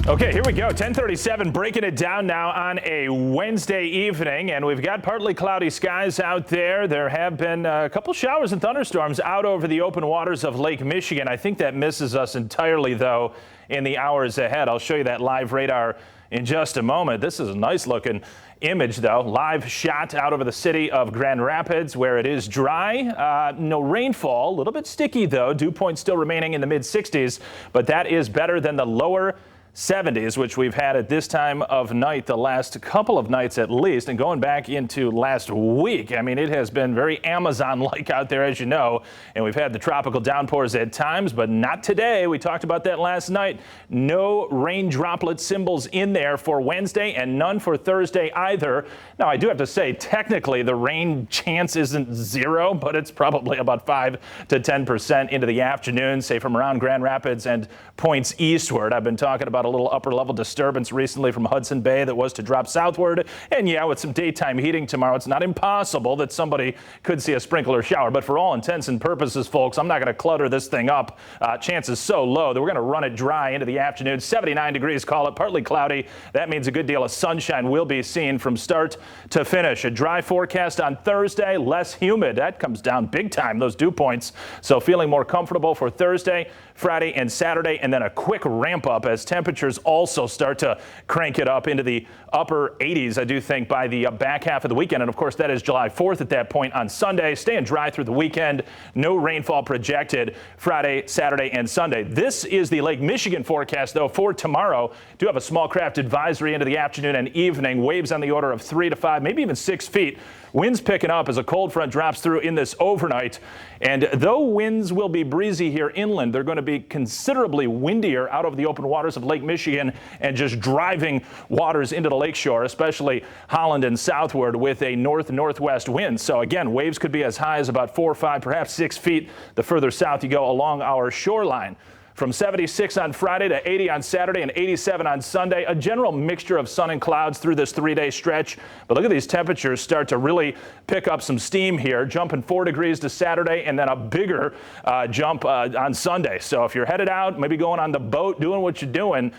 Okay, here we go. 10:37, breaking it down now on a Wednesday evening, and we've got partly cloudy skies out there. There have been a couple showers and thunderstorms out over the open waters of Lake Michigan. I think that misses us entirely, though, in the hours ahead. I'll show you that live radar in just a moment. This is a nice looking image, though. Live shot out over the city of Grand Rapids, where it is dry. No rainfall, a little bit sticky, though. Dew point still remaining in the mid 60s, but that is better than the lower 70s, which we've had at this time of night the last couple of nights at least. And going back into last week, I mean, it has been very Amazon-like out there, as you know, and we've had the tropical downpours at times, but not today. We talked about that last night. No rain droplet symbols in there for Wednesday and none for Thursday either. Now, I do have to say, technically, the rain chance isn't zero, but it's probably about 5 to 10% into the afternoon, say from around Grand Rapids and points eastward. I've been talking about a little upper level disturbance recently from Hudson Bay that was to drop southward. And yeah, with some daytime heating tomorrow, it's not impossible that somebody could see a sprinkler shower. But for all intents and purposes, folks, I'm not going to clutter this thing up. Chances so low that we're going to run it dry into the afternoon. 79 degrees, call it, partly cloudy. That means a good deal of sunshine will be seen from start to finish. A dry forecast on Thursday, less humid. That comes down big time, those dew points. So feeling more comfortable for Thursday, Friday, and Saturday, and then a quick ramp up as temperatures also start to crank it up into the upper 80s, I do think, by the back half of the weekend. And of course, that is July 4th at that point on Sunday. Staying dry through the weekend. No rainfall projected Friday, Saturday, and Sunday. This is the Lake Michigan forecast, though, for tomorrow. Do have a small craft advisory into the afternoon and evening. Waves on the order of 3 to 5, maybe even 6 feet. Winds picking up as a cold front drops through in this overnight. And though winds will be breezy here inland, they're going to be considerably windier out of the open waters of Lake Michigan and just driving waters into the lakeshore, especially Holland and southward with a north-northwest wind. So again, waves could be as high as about 4 or 5, perhaps 6 feet the further south you go along our shoreline. From 76 on Friday to 80 on Saturday and 87 on Sunday. A general mixture of sun and clouds through this 3-day stretch. But look at these temperatures start to really pick up some steam here, jumping 4 degrees to Saturday and then a bigger jump on Sunday. So if you're headed out, maybe going on the boat, doing what you're doing,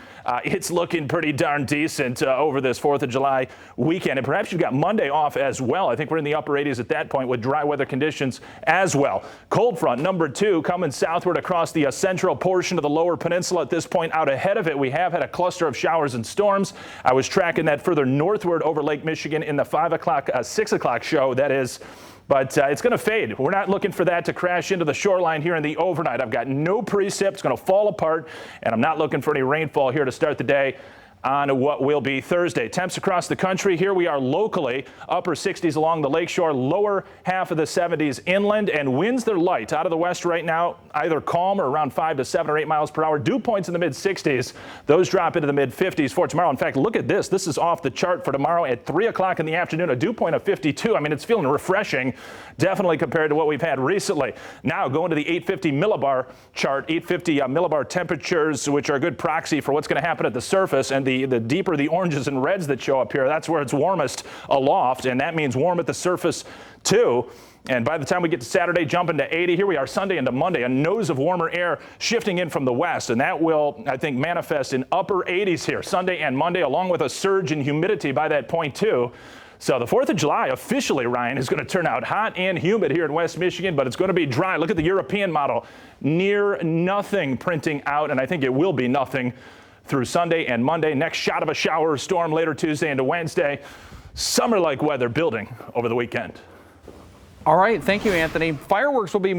it's looking pretty darn decent over this 4th of July weekend. And perhaps you've got Monday off as well. I think we're in the upper 80s at that point with dry weather conditions as well. Cold front number 2 coming southward across the central portion of the lower peninsula at this point. Out ahead of it, we have had a cluster of showers and storms. I was tracking that further northward over Lake Michigan in the 6 o'clock show, that is. But it's going to fade. We're not looking for that to crash into the shoreline here in the overnight. I've got no precip. It's going to fall apart, and I'm not looking for any rainfall here to start the day on what will be Thursday. Temps across the country. Here we are locally, upper 60s along the lakeshore, lower half of the 70s inland, and winds they're light out of the west right now, either calm or around 5 to 7 or 8 miles per hour. Dew points in the mid 60s. Those drop into the mid 50s for tomorrow. In fact, look at this. This is off the chart for tomorrow at 3 o'clock in the afternoon, a dew point of 52. I mean, it's feeling refreshing, definitely compared to what we've had recently. Now going to the 850 millibar chart, 850 millibar temperatures, which are a good proxy for what's going to happen at the surface. And the deeper the oranges and reds that show up here, that's where it's warmest aloft, and that means warm at the surface too. And by the time we get to Saturday, jumping to 80, here we are Sunday into Monday, a nose of warmer air shifting in from the west, and that will, I think, manifest in upper 80s here Sunday and Monday, along with a surge in humidity by that point too. So the 4th of July officially, Ryan, is going to turn out hot and humid here in West Michigan, but it's going to be dry. Look at the European model. Near nothing printing out, and I think it will be nothing through Sunday and Monday. Next shot of a shower or storm later Tuesday into Wednesday. Summer-like weather building over the weekend. All right. Thank you, Anthony. Fireworks will be